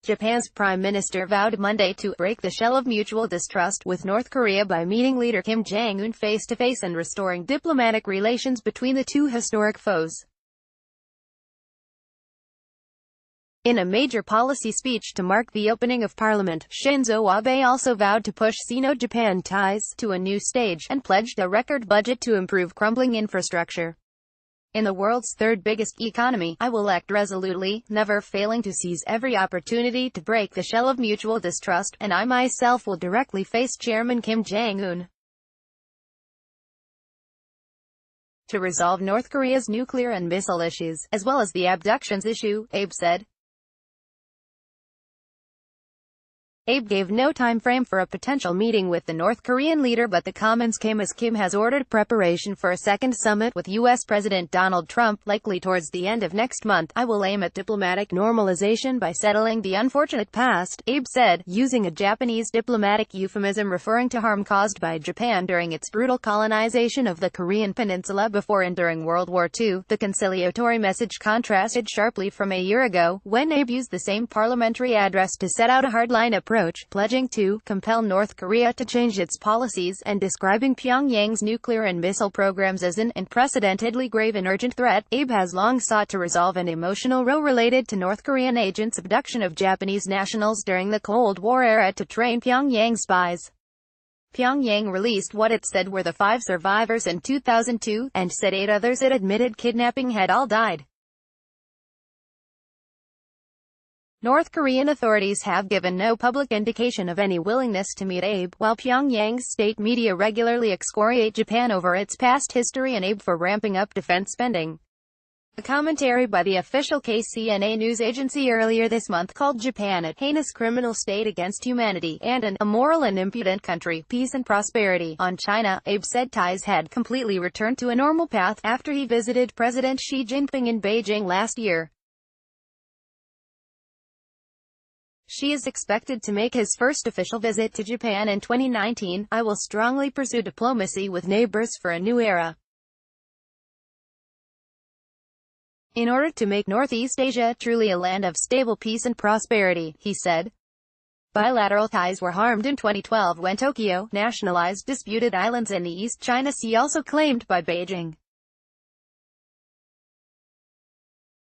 Japan's prime minister vowed Monday to break the shell of mutual distrust with North Korea by meeting leader Kim Jong-un face-to-face and restoring diplomatic relations between the two historic foes. In a major policy speech to mark the opening of Parliament, Shinzo Abe also vowed to push Sino-Japan ties to a new stage, and pledged a record budget to improve crumbling infrastructure. In the world's third biggest economy, I will act resolutely, never failing to seize every opportunity to break the shell of mutual distrust, and I myself will directly face Chairman Kim Jong-un to resolve North Korea's nuclear and missile issues, as well as the abductions issue, Abe said. Abe gave no time frame for a potential meeting with the North Korean leader, but the comments came as Kim has ordered preparation for a second summit with U.S. President Donald Trump, likely towards the end of next month. I will aim at diplomatic normalization by settling the unfortunate past, Abe said, using a Japanese diplomatic euphemism referring to harm caused by Japan during its brutal colonization of the Korean peninsula before and during World War II. The conciliatory message contrasted sharply from a year ago, when Abe used the same parliamentary address to set out a hardline approach, pledging to compel North Korea to change its policies, and describing Pyongyang's nuclear and missile programs as an unprecedentedly grave and urgent threat. Abe has long sought to resolve an emotional row related to North Korean agents' abduction of Japanese nationals during the Cold War era to train Pyongyang spies. Pyongyang released what it said were the 5 survivors in 2002, and said 8 others it admitted kidnapping had all died. North Korean authorities have given no public indication of any willingness to meet Abe, while Pyongyang's state media regularly excoriate Japan over its past history and Abe for ramping up defense spending. A commentary by the official KCNA news agency earlier this month called Japan a heinous criminal state against humanity, and an immoral and impudent country, peace and prosperity. On China, Abe said ties had completely returned to a normal path after he visited President Xi Jinping in Beijing last year. Xi is expected to make his first official visit to Japan in 2019. I will strongly pursue diplomacy with neighbors for a new era. In order to make Northeast Asia truly a land of stable peace and prosperity, he said. Bilateral ties were harmed in 2012 when Tokyo nationalized disputed islands in the East China Sea, also claimed by Beijing.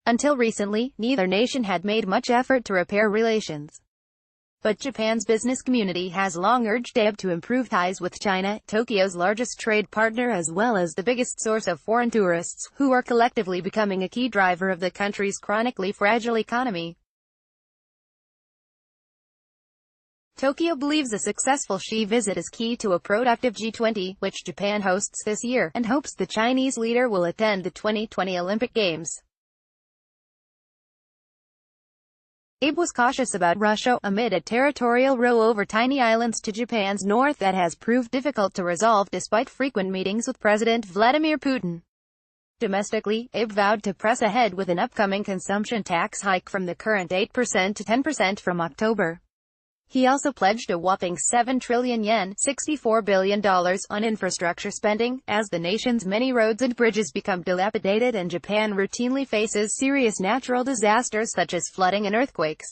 Until recently, neither nation had made much effort to repair relations. But Japan's business community has long urged Abe to improve ties with China, Tokyo's largest trade partner as well as the biggest source of foreign tourists, who are collectively becoming a key driver of the country's chronically fragile economy. Tokyo believes a successful Xi visit is key to a productive G20, which Japan hosts this year, and hopes the Chinese leader will attend the 2020 Olympic Games. Abe was cautious about Russia, amid a territorial row over tiny islands to Japan's north that has proved difficult to resolve despite frequent meetings with President Vladimir Putin. Domestically, Abe vowed to press ahead with an upcoming consumption tax hike from the current 8% to 10% from October. He also pledged a whopping 7 trillion yen $64 billion on infrastructure spending, as the nation's many roads and bridges become dilapidated and Japan routinely faces serious natural disasters such as flooding and earthquakes.